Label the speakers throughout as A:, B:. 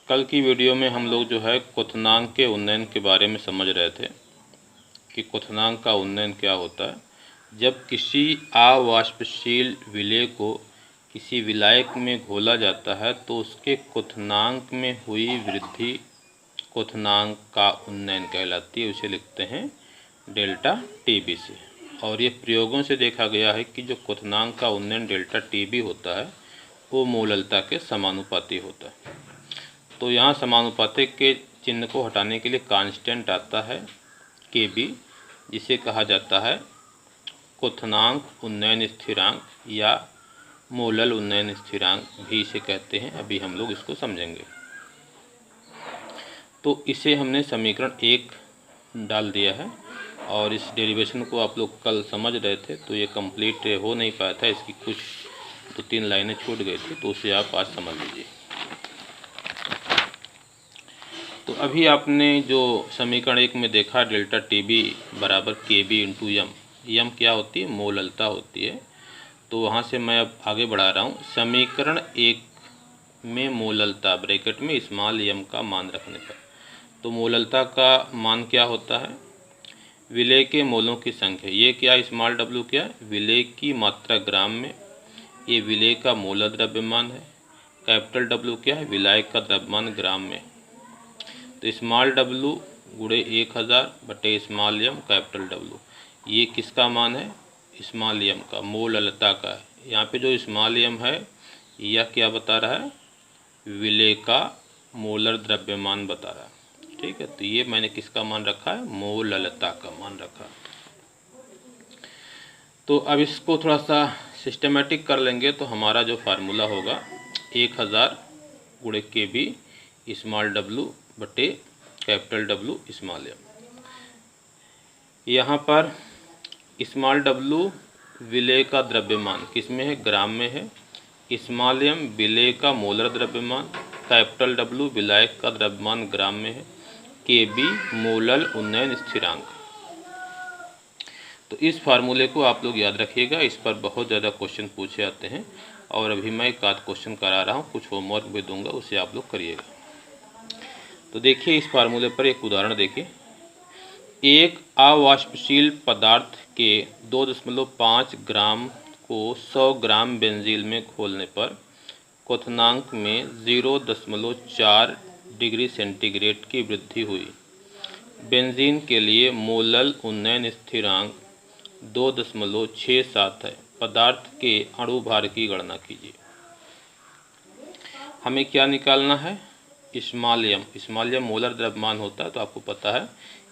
A: कल की वीडियो में हम लोग जो है क्वथनांक के उन्नयन के बारे में समझ रहे थे कि क्वथनांक का उन्नयन क्या होता है। जब किसी अवाष्पशील विलेय को किसी विलायक में घोला जाता है तो उसके क्वथनांक में हुई वृद्धि क्वथनांक का उन्नयन कहलाती है। उसे लिखते हैं डेल्टा टीबी से। और ये प्रयोगों से देखा गया है कि जो क्वथनांक का उन्नयन डेल्टा टीबी होता है वो मूललता के समानुपाती होता है। तो यहाँ समानुपातिक के चिन्ह को हटाने के लिए कांस्टेंट आता है के बी, जिसे कहा जाता है क्वथनांक उन्नयन स्थिरांक या मोलल उन्नयन स्थिरांक भी इसे कहते हैं। अभी हम लोग इसको समझेंगे। तो इसे हमने समीकरण 1 डाल दिया है और इस डेरिवेशन को आप लोग कल समझ रहे थे तो ये कंप्लीट हो नहीं पाया था, इसकी कुछ 2-3 लाइनें छूट गई थी, तो उसे आप आज समझ लीजिए। तो अभी आपने जो समीकरण 1 में देखा डेल्टा टीबी बराबर के बी इंटू यम, यम क्या होती है? मोललता होती है। तो वहाँ से मैं अब आगे बढ़ा रहा हूँ। समीकरण 1 में मोललता ब्रैकेट में स्मॉल यम का मान रखने पर, तो मोललता का मान क्या होता है? विलेय के मोलों की संख्या। ये क्या स्मॉल डब्ल्यू क्या है? विलेय की मात्रा ग्राम में। ये विलेय का मोलर द्रव्यमान है। कैपिटल डब्ल्यू क्या है? विलायक का द्रव्यमान ग्राम में। तो स्मॉल डब्ल्यू गुणे 1000 बटे स्मॉल यम कैपिटल डब्ल्यू, ये किसका मान है? स्मॉल यम का, मोललता का है। यहाँ पे जो स्मॉल यम है यह क्या बता रहा है? विलेय का मोलर द्रव्यमान बता रहा है। ठीक है, तो ये मैंने किसका मान रखा है? मोललता का मान रखा। तो अब इसको थोड़ा सा सिस्टमेटिक कर लेंगे तो हमारा जो फार्मूला होगा 1000 गुणे के बी स्मॉल डब्ल्यू बटे कैपिटल डब्ल्यू स्मॉल एम। यहाँ पर स्मॉल डब्ल्यू विलेय का द्रव्यमान किस में है? ग्राम में है। स्मॉल एम विलेय का मोलर द्रव्यमान, कैपिटल डब्ल्यू विलायक का द्रव्यमान ग्राम में है। के बी मोलल उन्नयन स्थिरांक। तो इस फार्मूले को आप लोग याद रखिएगा, इस पर बहुत ज़्यादा क्वेश्चन पूछे जाते हैं और अभी मैं एक आध क्वेश्चन करा रहा हूँ, कुछ होमवर्क भी दूंगा, उसे आप लोग करिएगा। तो देखिए इस फार्मूले पर एक उदाहरण देखिए। एक अवाष्पशील पदार्थ के 2.5 ग्राम को 100 ग्राम बेंजीन में घोलने पर क्वथनांक में 0.4 डिग्री सेंटीग्रेड की वृद्धि हुई। बेंजीन के लिए मोलल उन्नयन स्थिरांक 2.67 है। पदार्थ के अणु भार की गणना कीजिए। हमें क्या निकालना है? स्मॉल यम। स्मॉल यम मोलर द्रव्यमान होता है, तो आपको पता है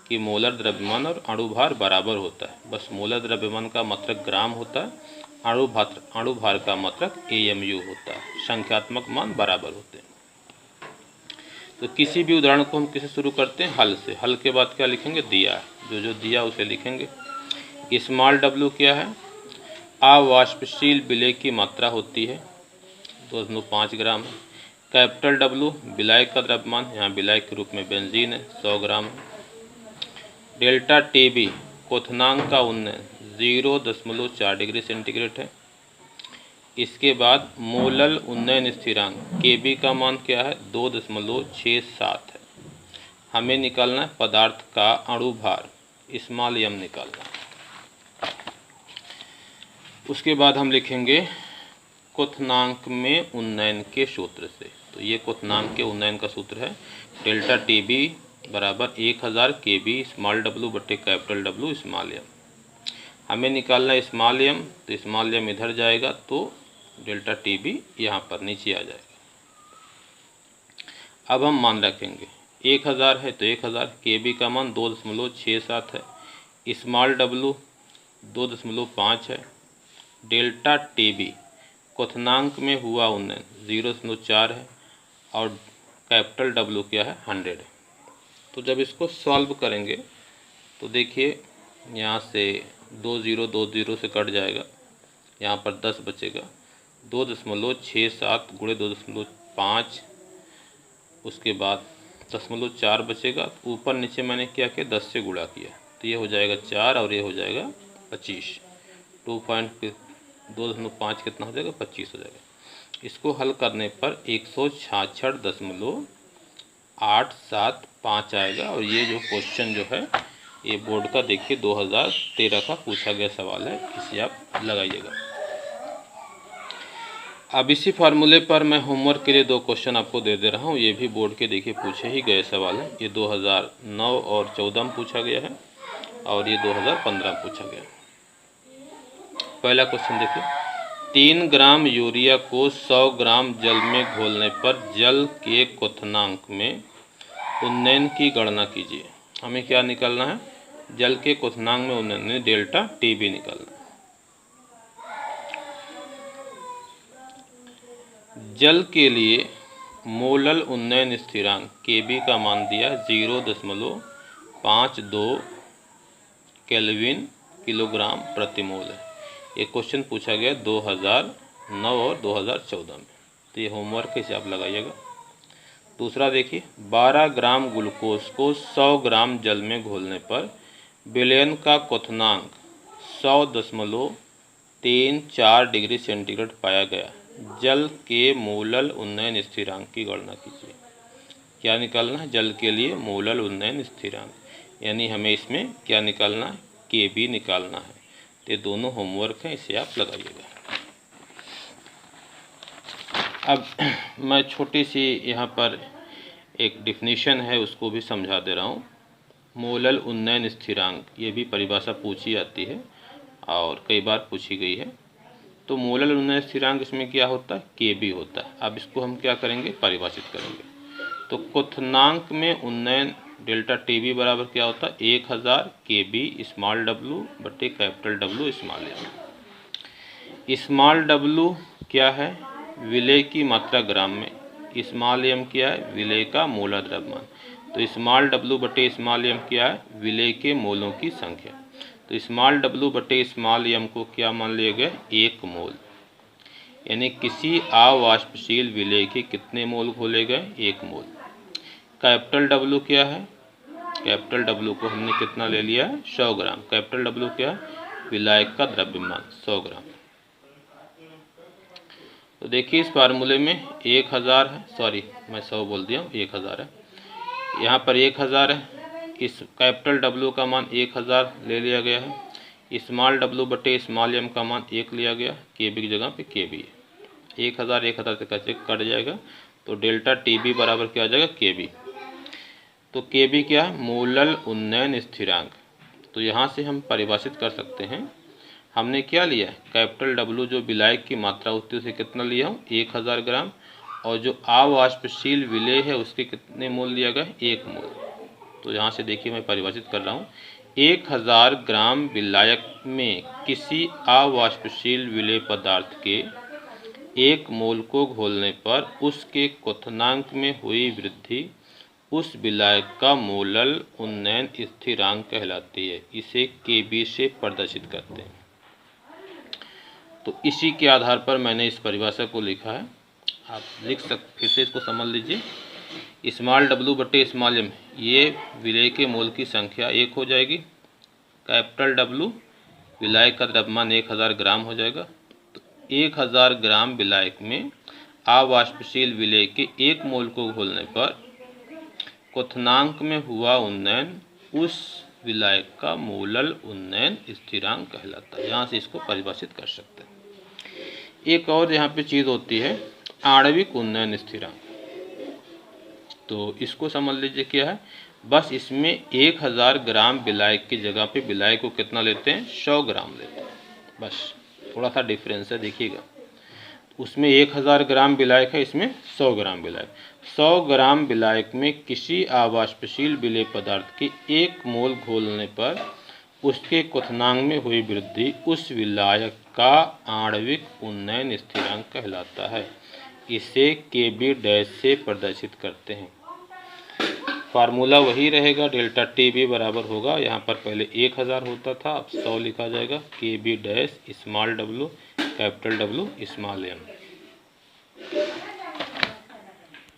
A: कि मोलर द्रव्यमान और अणुभार बराबर होता है। बस मोलर द्रव्यमान का मात्रक ग्राम होता है, अणुभार का मात्रक AMU होता है। संख्यात्मक मान बराबर होते हैं। तो किसी भी उदाहरण को हम किसे शुरू करते हैं? हल से। हल के बाद क्या लिखेंगे? दिया। जो दिया उसे लिखेंगे। स्मॉल डब्ल्यू क्या है? अवाष्पशील विलेय की मात्रा होती है 2.5 ग्राम। कैपिटल डब्ल्यू विलायक का द्रव्यमान, यहाँ विलायक के रूप में बेंजीन है, 100 ग्राम है। डेल्टा टीबी क्वथनांक का उन्नयन 0.4 डिग्री सेंटीग्रेड है। इसके बाद मोलल उन्नयन स्थिरांक केबी का मान क्या है? 2.67 है। हमें निकालना है पदार्थ का अणुभार, स्मॉल यम निकालना है। उसके बाद हम लिखेंगे क्वथनांक में उन्नयन के सूत्र से। तो ये क्वथनांक के उन्नयन का सूत्र है। डेल्टा टीबी बराबर 1000 के बी स्मॉल डब्ल्यू बटे कैपिटल डब्ल्यू स्मॉल एम। हमें निकालना है स्मॉल एम, तो स्मॉल एम इधर जाएगा तो डेल्टा टीबी यहाँ पर नीचे आ जाएगा। अब हम मान रखेंगे 1000 है तो 1000, के बी का मान 2.67 है, स्मॉल डब्ल्यू 2.5 है, डेल्टा टीबी क्वथनांक में हुआ उन्नयन 0.4 है और कैपिटल डब्ल्यू क्या है? 100 है। तो जब इसको सॉल्व करेंगे तो देखिए यहाँ से 2 0 से कट जाएगा, यहाँ पर 10 बचेगा। 2.67 गुणे 2.5, उसके बाद 0.4 बचेगा। ऊपर नीचे मैंने क्या किया? 10 से गुणा किया, तो ये हो जाएगा 4 और ये हो जाएगा 25। 2.5 कितना हो जाएगा? 25 हो जाएगा। इसको हल करने पर 166.4 875 आएगा। और ये जो क्वेश्चन जो है ये बोर्ड का देखिए 2013 का पूछा गया सवाल है, इसे आप लगाइएगा। अब इसी फार्मूले पर मैं होमवर्क के लिए 2 क्वेश्चन आपको दे रहा हूँ। ये भी बोर्ड के देखिए पूछे ही गए सवाल है। ये 2009 और 14 में पूछा गया है और ये 2015 में पूछा गया। पहला क्वेश्चन देखिए, 3 ग्राम यूरिया को 100 ग्राम जल में घोलने पर जल के क्वथनांक में उन्नयन की गणना कीजिए। हमें क्या निकालना है? जल के क्वथनांक में उन्नयन, डेल्टा टीबी निकालना है। जल के लिए मोलल उन्नयन स्थिरांक Kb का मान दिया 0.52 केल्विन किलोग्राम प्रति मोल है। ये क्वेश्चन पूछा गया 2009 और 2014 में, तो ये होमवर्क से आप लगाइएगा। दूसरा देखिए, 12 ग्राम ग्लूकोज को 100 ग्राम जल में घोलने पर विलयन का क्वथनांक 100.34 डिग्री सेंटीग्रेड पाया गया। जल के मोलल उन्नयन स्थिरांक की गणना कीजिए। क्या निकालना है? जल के लिए मोलल उन्नयन स्थिरांक, यानी हमें इसमें क्या निकालना है? Kb निकालना है। तो ये दोनों होमवर्क हैं, इसे आप लगाइएगा। अब मैं छोटी सी यहाँ पर एक डिफिनीशन है उसको भी समझा दे रहा हूँ। मोलल उन्नयन स्थिरांक, ये भी परिभाषा पूछी जाती है और कई बार पूछी गई है। तो मोलल उन्नयन स्थिरांक इसमें क्या होता है? Kb होता है। अब इसको हम क्या करेंगे? परिभाषित करेंगे। तो क्वथनांक में उन्नयन डेल्टा टीबी बराबर क्या होता है? 1000 Kb स्मॉल w बटे capital W small m। Small w क्या है? विलेय की मात्रा ग्राम में, स्मॉल m क्या है? विलेय का मोलर द्रव्यमान। तो स्मॉल w बटे स्मॉल m क्या है? विलेय के मोलों की संख्या। तो स्मॉल w बटे स्मॉल m को क्या मान लिया गया? 1 मोल, यानी किसी अवाष्पशील विलेय के कितने मोल घोले गए? 1 मोल। कैपिटल W क्या है? कैपिटल W को हमने कितना ले लिया है? 100 ग्राम। कैपिटल W क्या है? विलायक का द्रव्यमान 100 ग्राम। तो देखिए इस फार्मूले में 1000 है, सॉरी मैं 100 बोल दिया हूँ, 1000 है। यहाँ पर 1000 है, इस कैपिटल W का मान 1000 ले लिया गया है। स्मॉल w बटे स्मॉल m का मान 1 लिया गया, Kb की जगह पे Kb है। 1000 से कैसे कट जाएगा? तो डेल्टा Tb बराबर क्या आ जाएगा? Kb। तो Kb क्या है? मोलल उन्नयन स्थिरांक। तो यहाँ से हम परिभाषित कर सकते हैं, हमने क्या लिया है? कैपिटल W जो विलायक की मात्रा होती है उसे कितना लिया हूँ? 1000 ग्राम, और जो अवाष्पशील विलेय है उसके कितने मोल लिया गया? 1 मोल। तो यहाँ से देखिए मैं परिभाषित कर रहा हूँ, 1000 ग्राम विलायक में किसी अवाष्पशील विलेय पदार्थ के 1 मोल को घोलने पर उसके क्वथनांक में हुई वृद्धि उस विलायक का मोलल उन्नयन स्थिरांक कहलाती है। इसे Kb से प्रदर्शित करते हैं। तो इसी के आधार पर मैंने इस परिभाषा को लिखा है। आप लिख फिर से इसको समझ लीजिए। स्मॉल w बटे स्मॉल m, ये विलेय के मोल की संख्या 1 हो जाएगी। कैपिटल W विलायक का द्रव्यमान 1000 ग्राम हो जाएगा। तो 1000 ग्राम विलायक में अवाष्पशील विलेय के 1 मोल को घोलने पर क्वथनांक में हुआ उन्नयन उस विलायक का मोलल उन्नयन स्थिरांक कहलाता है। यहाँ से इसको परिभाषित कर सकते हैं। एक और यहाँ पे चीज़ होती है आणविक उन्नयन स्थिरांक। तो इसको समझ लीजिए क्या है, बस इसमें 1000 ग्राम विलायक की जगह पे विलायक को कितना लेते हैं? 100 ग्राम लेते हैं। बस थोड़ा सा डिफरेंस है, देखिएगा। उसमें 1000 ग्राम विलायक है, इसमें 100 ग्राम विलायक। 100 ग्राम विलायक में किसी अवाष्पशील विलेय पदार्थ के 1 मोल घोलने पर उसके क्वथनांक में हुई वृद्धि उस विलायक का आणविक उन्नयन स्थिरांक कहलाता है। इसे Kb डैश से प्रदर्शित करते हैं। फार्मूला वही रहेगा, डेल्टा Tb बराबर होगा, यहाँ पर पहले 1000 होता था, अब 100 लिखा जाएगा। Kb dash small w capital W small m।